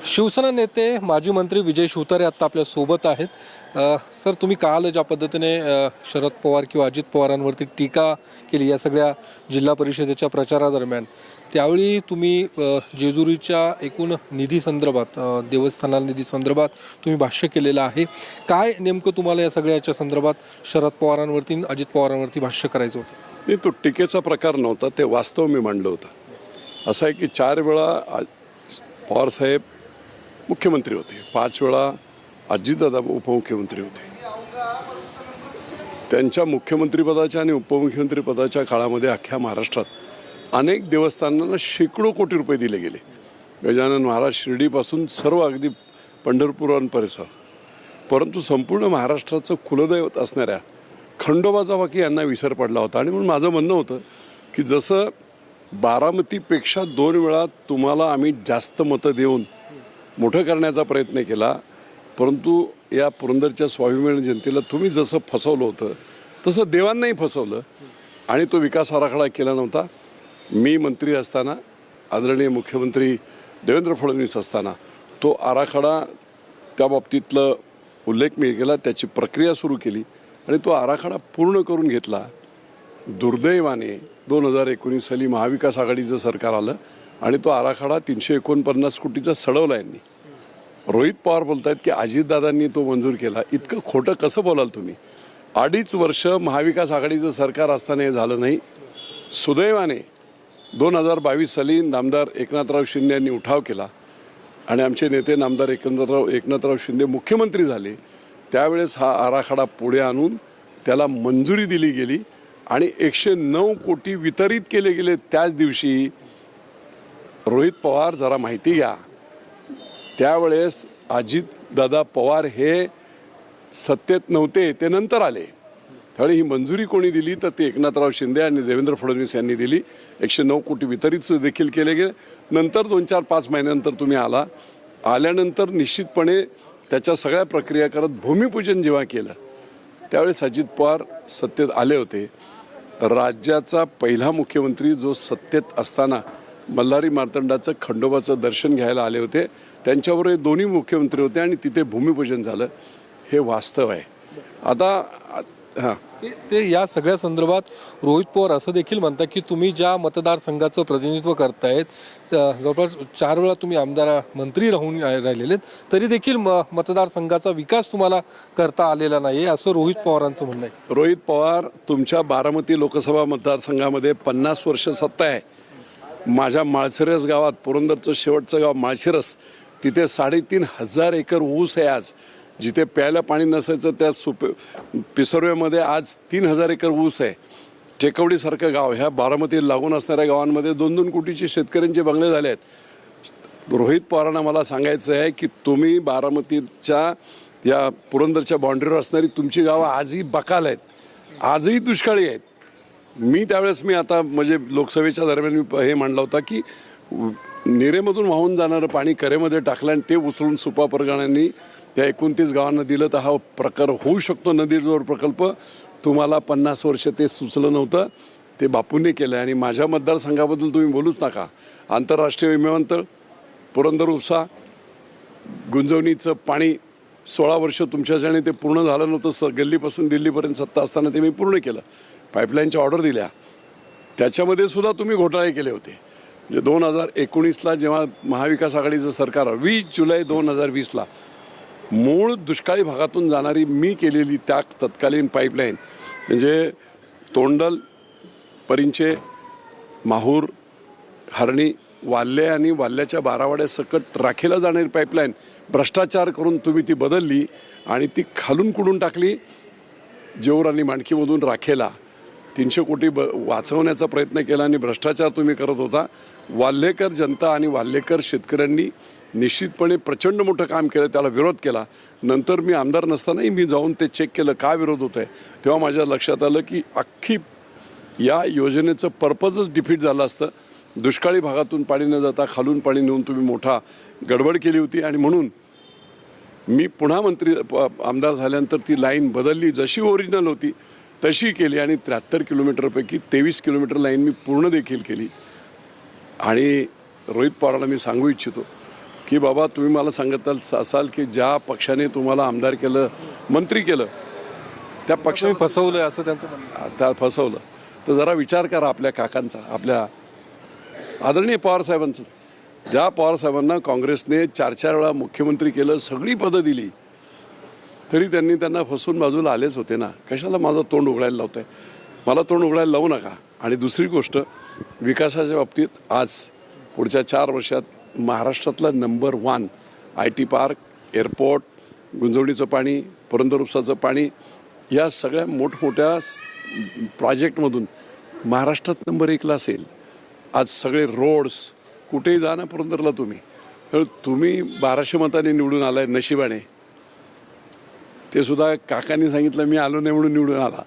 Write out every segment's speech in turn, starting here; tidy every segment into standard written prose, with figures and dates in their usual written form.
शिवसेना नेते माजी मंत्री विजय शिवतारे आता आपल्या सोबत आहेत. सर, तुम्ही काल ज्या पद्धतीने शरद पवार किंवा अजित पवारांवरती टीका केली या सगळ्या जिल्हा परिषदेच्या प्रचारादरम्यान, त्यावेळी तुम्ही जेजुरीच्या एकूण निधी संदर्भात, देवस्थानाला निधी संदर्भात तुम्ही भाष्य केलेलं आहे. काय नेमकं तुम्हाला या सगळ्याच्या संदर्भात शरद पवारांवरती अजित पवारांवरती भाष्य करायचं होतं? नाही, तो टीकेचा प्रकार नव्हता, ते वास्तव मी मांडलं होतं. असं आहे की 4 वेळा पवारसाहेब मुख्यमंत्री होते, 5 वेळा अजितदादा उपमुख्यमंत्री होते. त्यांच्या मुख्यमंत्रीपदाच्या आणि उपमुख्यमंत्रीपदाच्या काळामध्ये अख्ख्या महाराष्ट्रात अनेक देवस्थानांना शेकडो कोटी रुपये दिले गेले. गजानन महाराज शिर्डीपासून सर्व अगदी पंढरपूर परिसर, परंतु संपूर्ण महाराष्ट्राचं कुलदैवत असणाऱ्या खंडोबाचा बाकी यांना विसर पडला होता. आणि म्हणून माझं म्हणणं होतं की जसं बारामतीपेक्षा 2 वेळा तुम्हाला आम्ही जास्त मतं देऊन मोठं करण्याचा प्रयत्न केला, परंतु या पुरंदरच्या स्वाभिमानी जनतेला तुम्ही जसं फसवलं होतं तसं देवांनाही फसवलं आणि तो विकास आराखडा केला नव्हता. मी मंत्री असताना, आदरणीय मुख्यमंत्री देवेंद्र फडणवीस असताना तो आराखडा, त्या बाबतीतलं उल्लेख मी केला, त्याची प्रक्रिया सुरू केली आणि तो आराखडा पूर्ण करून घेतला. दुर्दैवाने 2019 साली महाविकास आघाडीचं सरकार आलं आणि तो आराखडा 349 कोटीचा सडवला यांनी. रोहित पवार बोलत आहेत की अजितदादांनी तो मंजूर केला. इतकं खोटं कसं बोलाल तुम्ही? 2.5 वर्ष महाविकास आघाडीचं सरकार असताना हे झालं नाही. सुदैवाने 2022 साली नामदार एकनाथराव शिंदे यांनी उठाव केला आणि आमचे नेते नामदार एकनाथराव शिंदे मुख्यमंत्री झाले. त्यावेळेस हा आराखडा पुढे आणून त्याला मंजुरी दिली गेली आणि 109 कोटी वितरित केले गेले. त्याच दिवशी रोहित पवार, जरा माहिती घ्या, त्यावेळेस अजितदादा पवार हे सत्तेत नव्हते, ते नंतर आले. त्यावेळी ही मंजुरी कोणी दिली तर ते एकनाथराव शिंदे आणि देवेंद्र फडणवीस यांनी दिली. 109 कोटी वितरित देखील केले गेले. नंतर 2-4-5 महिन्यानंतर तुम्ही आल्यानंतर निश्चितपणे त्याच्या सगळ्या प्रक्रिया करत भूमिपूजन जेव्हा केलं त्यावेळेस अजित पवार सत्तेत आले होते. राज्याचा पहिला मुख्यमंत्री जो सत्तेत असताना मल्हारी मार्तंडाचं खंडोबाचं दर्शन घ्यायला आले होते, त्यांच्याबरोबर दोन्ही मुख्यमंत्री होते आणि तिथे भूमिपूजन झालं. हे वास्तव आहे. आता ते या सगळ्या संदर्भात रोहित पवार असं देखील म्हणतात की तुम्ही ज्या मतदारसंघाचं प्रतिनिधित्व करतायत, जवळपास 4 वेळा तुम्ही आमदार मंत्री राहून राहिलेले, तरी देखील मतदारसंघाचा विकास तुम्हाला करता आलेला नाही, असं रोहित पवारांचं म्हणणं आहे. रोहित पवार, तुमच्या बारामती लोकसभा मतदारसंघामध्ये 50 वर्ष सत्ता आहे. माझ्या माळशिरस गावात, पुरंदरचं शेवटचं गाव माळशिरस, तिथे 3,500 एकर ऊस आहे. आज जिथे प्यायला पाणी नसायचं त्या पिसर्वेमध्ये आज 3,000 एकर ऊस आहे. टेकवडीसारखं गाव, ह्या बारामतीला लागून असणाऱ्या गावांमध्ये 2-2 कोटीचे शेतकऱ्यांचे बंगले झाले आहेत. रोहित पवारांना मला सांगायचं आहे की तुम्ही बारामतीच्या या पुरंदरच्या बाँड्रीवर असणारी तुमची गावं आजही बकाल आहेत, आजही दुष्काळी आहेत. मी आता म्हणजे लोकसभेच्या दरम्यान मी हे मांडला होता की निरेमधून वाहून जाणारं पाणी करेमध्ये टाकलं आणि ते उचलून सुपा परगण्यांनी त्या 29 गावांना दिलं तर हा प्रकार होऊ शकतो. नदीजोड प्रकल्प तुम्हाला 50 वर्ष ते सुचलं नव्हतं, ते बापूंनी केलं. आणि माझ्या मतदारसंघाबद्दल तुम्ही बोलूच नका. आंतरराष्ट्रीय विमानतळ, पुरंदर उपसा, गुंजवणीचं पाणी 16 वर्ष तुमच्याच्याने ते पूर्ण झालं नव्हतं. गल्लीपासून दिल्लीपर्यंत सत्ता असताना ते मी पूर्ण केलं. पाईपलाईनच्या ऑर्डर दिल्या, त्याच्यामध्ये सुद्धा तुम्ही घोटाळे केले होते. म्हणजे 2019ला जेव्हा महाविकास आघाडीचं सरकार 20 जुलै 2020ला मूळ दुष्काळी भागातून जाणारी मी केलेली त्या तत्कालीन पाईपलाईन, म्हणजे तोंडल, परिंचे, माहूर, हरणी, वाल्हे आणि वाल्ह्याच्या बारावाड्या सकट राखेला जाणारी पाईपलाईन भ्रष्टाचार करून तुम्ही ती बदलली आणि ती खालून कुडून टाकली जेऊर आणि मांडकीमधून राखेला. 300 कोटी वाचवण्याचा प्रयत्न केला आणि भ्रष्टाचार तुम्ही करत होता. वाल्हेकर जनता आणि वाल्हेकर शेतकऱ्यांनी निश्चितपणे प्रचंड मोठं काम केलं, त्याला विरोध केला. नंतर मी आमदार नसतानाही मी जाऊन ते चेक केलं का विरोध होत आहे. तेव्हा माझ्या लक्षात आलं की अख्खी या योजनेचं पर्पजच डिफीट झालं असतं. दुष्काळी भागातून पाणी न जाता खालून पाणी नेऊन तुम्ही मोठा गडबड केली होती. आणि म्हणून मी पुन्हा आमदार झाल्यानंतर ती लाईन बदलली, जशी ओरिजिनल होती तशी केली आणि 73 किलोमीटरपैकी 23 किलोमीटर लाईन मी पूर्ण देखील केली. आणि रोहित पवारांना मी सांगू इच्छितो की बाबा तुम्ही मला सांगत असाल की ज्या पक्षाने तुम्हाला आमदार केलं, मंत्री केलं, त्या पक्षाने तुम्ही फसवलंय असं त्यांचं म्हणणं. त्या फसवलं. तर जरा विचार करा आपल्या काकांचा, आपल्या आदरणीय पवारसाहेबांचं. ज्या पवारसाहेबांना काँग्रेसने 4-4 वेळा मुख्यमंत्री केलं, सगळी पदं दिली, तरी त्यांना फसवून बाजूला आलेच होते ना. कशाला माझं तोंड उघडायला लावत आहे? मला तोंड उघडायला लावू नका. आणि दुसरी गोष्ट, विकासाच्या बाबतीत आज पुढच्या 4 वर्षात महाराष्ट्रातला नंबर 1 IT पार्क, एअरपोर्ट, गुंजवणीचं पाणी, पुरंदर उपसाचं पाणी, या सगळ्या मोठमोठ्या प्रोजेक्टमधून महाराष्ट्रात नंबर 1ला असेल. आज सगळे रोड्स, कुठेही जा ना पुरंदरला तुम्ही, तर तुम्ही 1200 मतांनी निवडून आलाय नशिबाने. ते सुद्धा काकांनी सांगितलं मी आलो नाही म्हणून निवडून आला,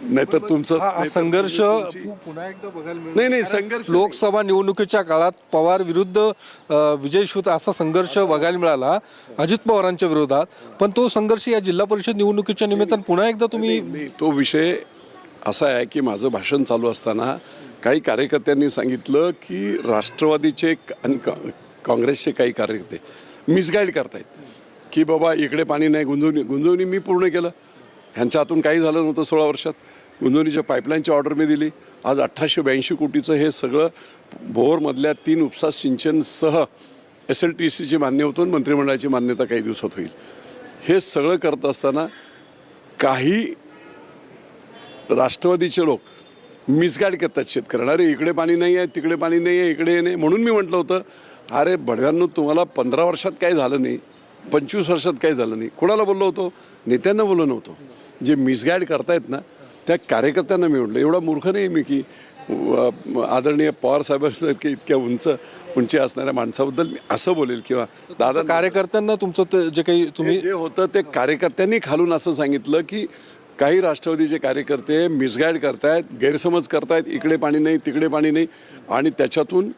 नाहीतर तुमचं हा संघर्ष पुन्हा एकदा बघायला मिळेल. नाही संघर्ष लोकसभा निवडणुकीच्या काळात पवार विरुद्ध विजय शूत असा संघर्ष बघायला मिळाला अजित पवारांच्या विरोधात, पण तो संघर्ष या जिल्हा परिषद निवडणुकीच्या निमित्तानं पुन्हा एकदा तुम्ही नाही, तो विषय असा आहे की माझं भाषण चालू असताना काही कार्यकर्त्यांनी सांगितलं की राष्ट्रवादीचे आणि काँग्रेसचे काही कार्यकर्ते मिसगाईड करतायत की बाबा इकडे पाणी नाही, गुंजवणी मी पूर्ण केलं. ह्यांच्या हातून काही झालं नव्हतं 16 वर्षात. गुंजवणीच्या पाईपलाईनची ऑर्डर मी दिली. आज 1882 कोटीचं हे सगळं भोरमधल्या 3 उपसा सिंचनसह SLTCची मान्य होतो आणि मंत्रिमंडळाची मान्यता काही दिवसात होईल. हे सगळं करत असताना काही राष्ट्रवादीचे लोक मिसगाईड करतात शेतकऱ्यांना. अरे इकडे पाणी नाही आहे, तिकडे पाणी नाही आहे, इकडे नाही. म्हणून मी म्हटलं होतं अरे बडव्यांनो, तुम्हाला 15 वर्षात काही झालं नाही, 25 वर्षात काही झालं नाही. कोणाला बोललो होतो? नेत्यांना बोललो नव्हतो. जे मिसगाईड करतायत ना त्या कार्यकर्त्यांना मी म्हटलं. एवढा मूर्ख नाही मी की आदरणीय पवार साहेबांसारखे इतक्या उंची असणाऱ्या माणसाबद्दल मी असं बोलेल किंवा दादा. कार्यकर्त्यांना तुमचं जे काही तुम्ही जे होतं ते कार्यकर्त्यांनी खालून असं सांगितलं की काही राष्ट्रवादीचे कार्यकर्ते मिसगाईड करतायत, गैरसमज करतायत, इकडे पाणी नाही, तिकडे पाणी नाही, आणि त्याच्यातून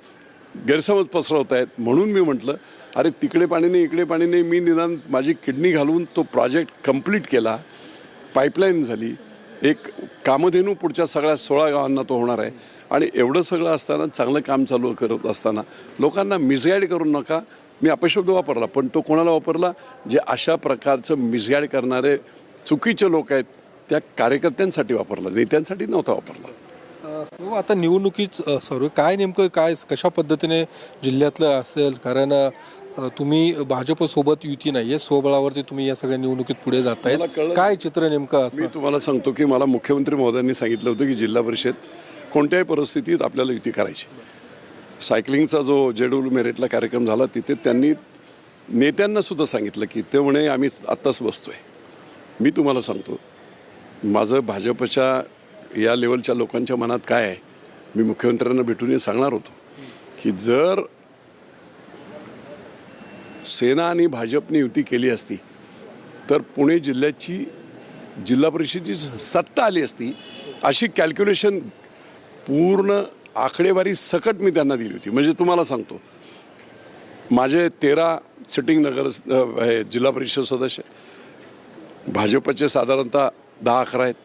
गैरसमज पसरवत आहेत. म्हणून मी म्हटलं अरे तिकडे पाणी नाही, इकडे पाणी नाही. मी निदान माझी किडनी घालून तो प्रोजेक्ट कंप्लीट केला, पाईपलाईन झाली, एक कामधेनू पुढच्या सगळ्या 16 गावांना तो होणार आहे. आणि एवढं सगळं असताना, चांगलं काम चालू करत असताना लोकांना मिसगाईड करू नका. मी अपशब्द वापरला, पण तो कोणाला वापरला? जे अशा प्रकारचं मिसगाईड करणारे चुकीचे लोक आहेत त्या कार्यकर्त्यांसाठी वापरला, नेत्यांसाठी नव्हता वापरला. आता निवडणुकीच सर्व काय नेमकं काय कशा पद्धतीने जिल्ह्यातलं असेल? कारण तुम्ही भाजपसोबत युती नाहीये, स्वबळावरती तुम्ही या सगळ्या निवडणुकीत पुढे जातायत. काय चित्र नेमकं असं? मी तुम्हाला सांगतो की मला मुख्यमंत्री महोदयांनी सांगितलं होतं की जिल्हा परिषद कोणत्याही परिस्थितीत आपल्याला युती करायची. सायकलिंगचा जो JW मेरिटला कार्यक्रम झाला तिथे त्यांनी नेत्यांना सुद्धा सांगितलं की ते म्हणे आम्ही आत्ताच बसतोय. मी तुम्हाला सांगतो माझं भाजपच्या या लेवलच्या लोकांच्या मनात काय आहे, मी मुख्यमंत्र्यांना भेटून सांगणार होतो की जर सेना आणि भाजपने युती केली असती तर पुणे जिल्ह्याची जिल्हा परिषदेची सत्ता आली असती, अशी कॅल्क्युलेशन पूर्ण आकडेवारी सकट मी त्यांना दिली होती. म्हणजे तुम्हाला सांगतो माझे 13 सिटिंग जिल्हा परिषद सदस्य, भाजपचे साधारणतः 10-11 आहेत,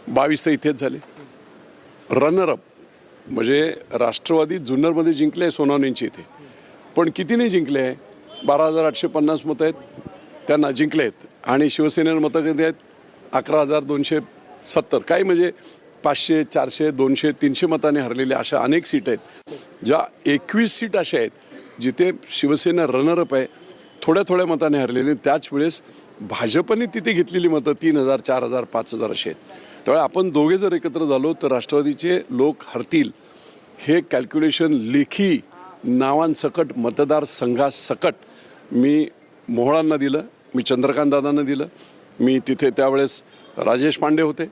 22 तर इथेच झाले. रनरअप म्हणजे राष्ट्रवादी जुन्नरमध्ये जिंकले सोनावणेंची इथे, पण किती नाही जिंकले आहे? 12,850 मतं आहेत त्यांना जिंकले आहेत. आणि शिवसेनेनं मतं किती आहेत? 11,270. काही म्हणजे 500, 400, 200, 300 मतांनी हरलेले अशा अनेक सीट आहेत. ज्या 21 सीट अशा आहेत जिथे शिवसेना रनरअप आहे, थोड्या थोड्या मताने हरलेले. त्याच वेळेस भाजपने तिथे घेतलेली मतं 3,000, 4,000, 5,000 असे आहेत. त्यामुळे आपण दोघे जर एकत्र झालो तर राष्ट्रवादीचे लोक हरतील हे कॅल्क्युलेशन लेखी नावांसकट, मतदारसंघासकट मी मोहळांना दिलं, मी चंद्रकांत दादांना दिलं. मी तिथे त्यावेळेस राजेश पांडे होते,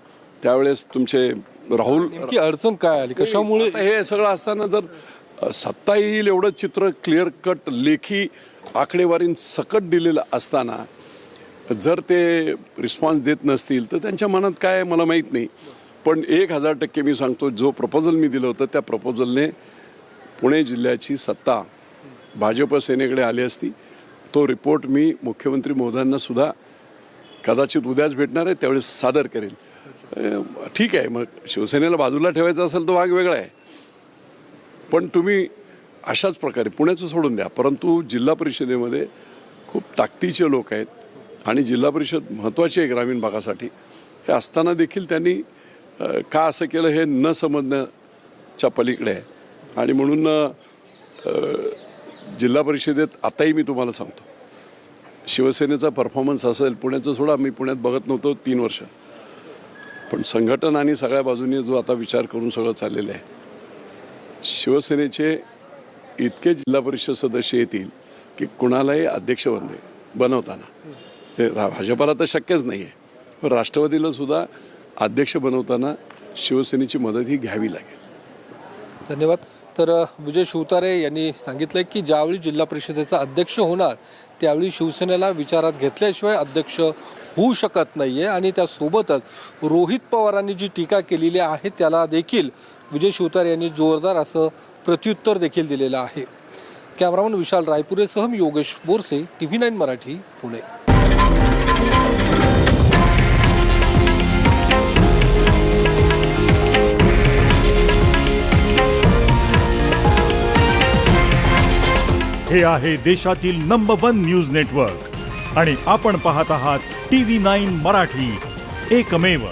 त्यावेळेस तुमचे राहुल. की अडचण काय आली, कशामुळे? हे सगळं असताना जर सत्ता येईल एवढं चित्र क्लिअर कट लेखी आकडेवारींसकट दिलेलं असताना जर ते रिस्पॉन्स देत नसतील तर त्यांच्या मनात काय आहे मला माहीत नाही. पण 1000% मी सांगतो, जो प्रपोजल मी दिलं होतं त्या प्रपोजलने पुणे जिल्ह्याची सत्ता भाजप सेनेकडे आली असती. तो रिपोर्ट मी मुख्यमंत्री महोदयांना सुद्धा कदाचित उद्याच भेटणार आहे, त्यावेळेस सादर करेल. ठीक आहे, मग शिवसेनेला बाजूला ठेवायचं असेल तर भाग वेगळा आहे, पण तुम्ही अशाच प्रकारे पुण्याचं सोडून द्या, परंतु जिल्हा परिषदेमध्ये खूप ताकदीचे लोक आहेत आणि जिल्हा परिषद महत्त्वाची आहे ग्रामीण भागासाठी. हे असताना देखील त्यांनी का असं केलं हे न समजण्याच्या पलीकडे आहे. आणि म्हणून जिल्हा परिषदेत आताही मी तुम्हाला सांगतो, शिवसेनेचा परफॉर्मन्स असेल, पुण्याचं सोडा, मी पुण्यात बघत नव्हतो 3 वर्ष, पण संघटन आणि सगळ्या बाजूनी जो आता विचार करून सगळं चाललेलं आहे, शिवसेनेचे इतके जिल्हा परिषद सदस्य येतील की कुणालाही अध्यक्ष बनवताना, हे भाजपाला तर शक्यच नाही आहे, पण राष्ट्रवादीला सुद्धा अध्यक्ष बनवताना शिवसेनेची मदत ही घ्यावी लागेल. धन्यवाद. तर विजय शिवतारे यांनी सांगितलं की ज्यावेळी जिल्हा परिषदेचा अध्यक्ष होणार त्यावेळी शिवसेनेला विचारात घेतल्याशिवाय अध्यक्ष होऊ शकत नाही आहे. आणि त्यासोबतच रोहित पवारांनी जी टीका केलेली आहे त्याला देखील विजय शिवतारे यांनी जोरदार असं प्रत्युत्तर देखील दिलेलं आहे. कॅमेरामन विशाल रायपुरेसह मी योगेश बोरसे, TV9 मराठी, पुणे. हे आहे देशातील नंबर 1 न्यूज नेटवर्क आणि आपण पाहत आहात TV9 मराठी, एकमेव.